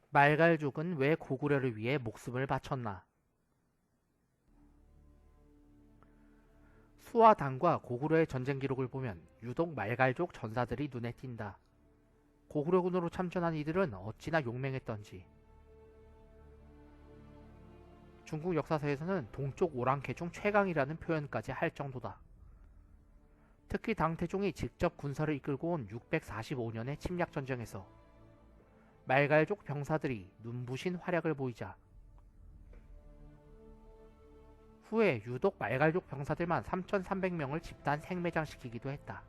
말갈족은 왜 고구려를 위해 목숨을 바쳤나? 수와 당과 고구려의 전쟁 기록을 보면 유독 말갈족 전사들이 눈에 띈다. 고구려군으로 참전한 이들은 어찌나 용맹했던지. 중국 역사서에서는 동쪽 오랑캐 중 최강이라는 표현까지 할 정도다. 특히 당태종이 직접 군사를 이끌고 온 645년의 침략전쟁에서 말갈족 병사들이 눈부신 활약을 보이자 후에 유독 말갈족 병사들만 3,300명을 집단 생매장시키기도 했다.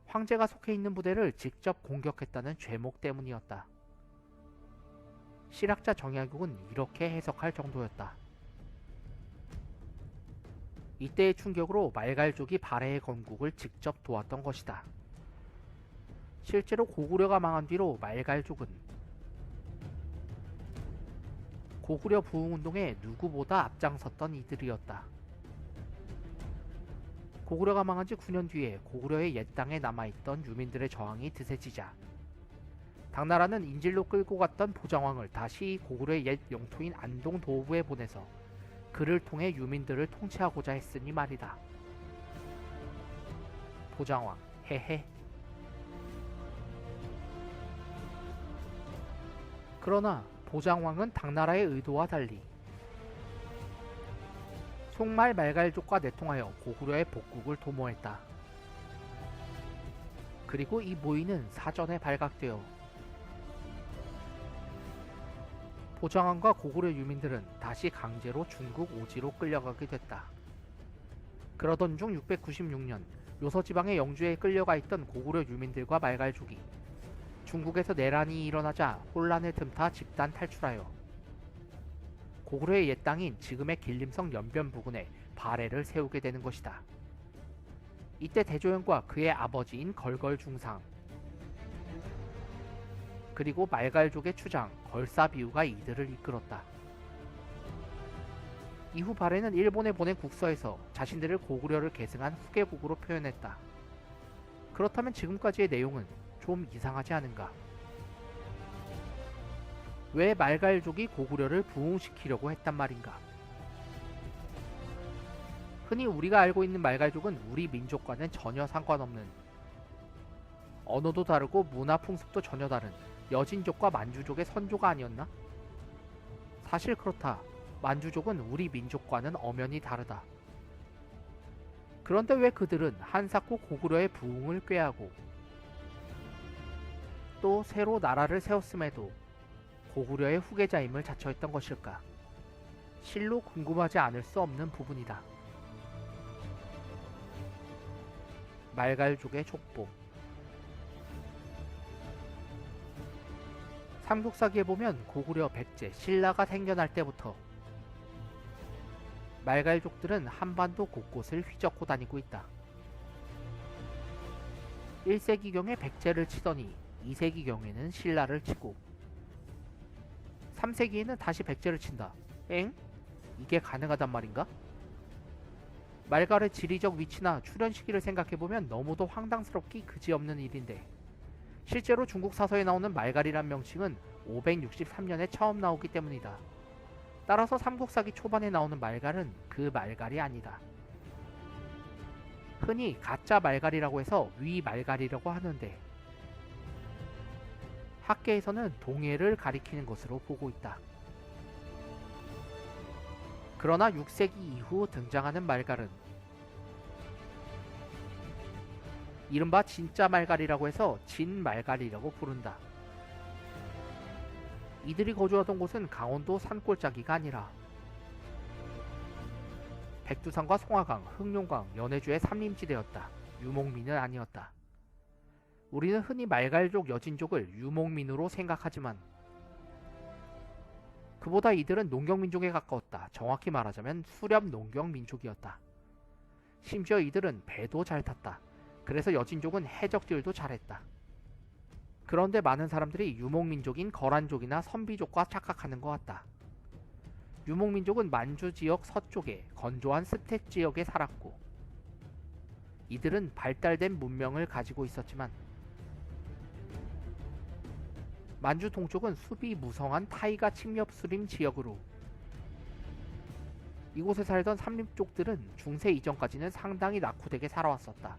황제가 속해 있는 부대를 직접 공격했다는 죄목 때문이었다. 실학자 정약용은 이렇게 해석할 정도였다. 이때의 충격으로 말갈족이 발해의 건국을 직접 도왔던 것이다. 실제로 고구려가 망한 뒤로 말갈족은 고구려 부흥운동에 누구보다 앞장섰던 이들이었다. 고구려가 망한 지 9년 뒤에 고구려의 옛 땅에 남아있던 유민들의 저항이 드세지자 당나라는 인질로 끌고 갔던 보장왕을 다시 고구려의 옛 영토인 안동 도부에 보내서 그를 통해 유민들을 통치하고자 했으니 말이다. 보장왕, 헤헤. 그러나 보장왕은 당나라의 의도와 달리 송말 말갈족과 내통하여 고구려의 복국을 도모했다. 그리고 이 모의는 사전에 발각되어 보장왕과 고구려 유민들은 다시 강제로 중국 오지로 끌려가게 됐다. 그러던 중 696년 요서지방의 영주에 끌려가 있던 고구려 유민들과 말갈족이 중국에서 내란이 일어나자 혼란을 틈타 집단 탈출하여 고구려의 옛 땅인 지금의 길림성 연변 부근에 발해를 세우게 되는 것이다. 이때 대조연과 그의 아버지인 걸걸중상 그리고 말갈족의 추장 걸사비우가 이들을 이끌었다. 이후 발해는 일본에 보낸 국서에서 자신들을 고구려를 계승한 후계국으로 표현했다. 그렇다면 지금까지의 내용은 좀 이상하지 않은가? 왜 말갈족이 고구려를 부흥시키려고 했단 말인가? 흔히 우리가 알고 있는 말갈족은 우리 민족과는 전혀 상관없는, 언어도 다르고 문화 풍습도 전혀 다른 여진족과 만주족의 선조가 아니었나? 사실 그렇다. 만주족은 우리 민족과는 엄연히 다르다. 그런데 왜 그들은 한사코 고구려의 부흥을 꾀하고 또 새로 나라를 세웠음에도 고구려의 후계자임을 자처했던 것일까? 실로 궁금하지 않을 수 없는 부분이다. 말갈족의 족보. 삼국사기에 보면 고구려 백제, 신라가 생겨날 때부터 말갈족들은 한반도 곳곳을 휘젓고 다니고 있다. 1세기경에 백제를 치더니 2세기경에는 신라를 치고 3세기에는 다시 백제를 친다. 엥? 이게 가능하단 말인가? 말갈의 지리적 위치나 출현 시기를 생각해보면 너무도 황당스럽기 그지없는 일인데 실제로 중국 사서에 나오는 말갈이란 명칭은 563년에 처음 나오기 때문이다. 따라서 삼국사기 초반에 나오는 말갈은 그 말갈이 아니다. 흔히 가짜 말갈이라고 해서 위말갈이라고 하는데 학계에서는 동해를 가리키는 것으로 보고 있다. 그러나 6세기 이후 등장하는 말갈은 이른바 진짜 말갈이라고 해서 진말갈이라고 부른다. 이들이 거주하던 곳은 강원도 산골짜기가 아니라 백두산과 송화강, 흑룡강, 연해주의 산림지대였다. 유목민은 아니었다. 우리는 흔히 말갈족, 여진족을 유목민으로 생각하지만 그보다 이들은 농경민족에 가까웠다. 정확히 말하자면 수렵 농경민족이었다. 심지어 이들은 배도 잘 탔다. 그래서 여진족은 해적질도 잘했다. 그런데 많은 사람들이 유목민족인 거란족이나 선비족과 착각하는 것 같다. 유목민족은 만주 지역 서쪽의 건조한 스텟 지역에 살았고 이들은 발달된 문명을 가지고 있었지만 만주 동쪽은 숲이 무성한 타이가 침엽수림 지역으로 이곳에 살던 삼림족들은 중세 이전까지는 상당히 낙후되게 살아왔었다.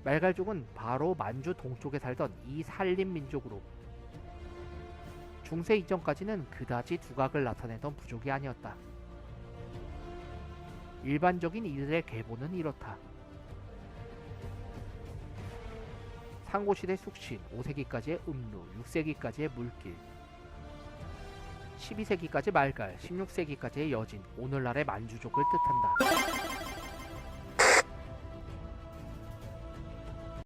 말갈족은 바로 만주 동쪽에 살던 이 산림민족으로 중세 이전까지는 그다지 두각을 나타내던 부족이 아니었다. 일반적인 이들의 계보는 이렇다. 상고시대 숙신, 5세기까지의 음루, 6세기까지의 물길, 12세기까지 말갈, 16세기까지의 여진, 오늘날의 만주족을 뜻한다.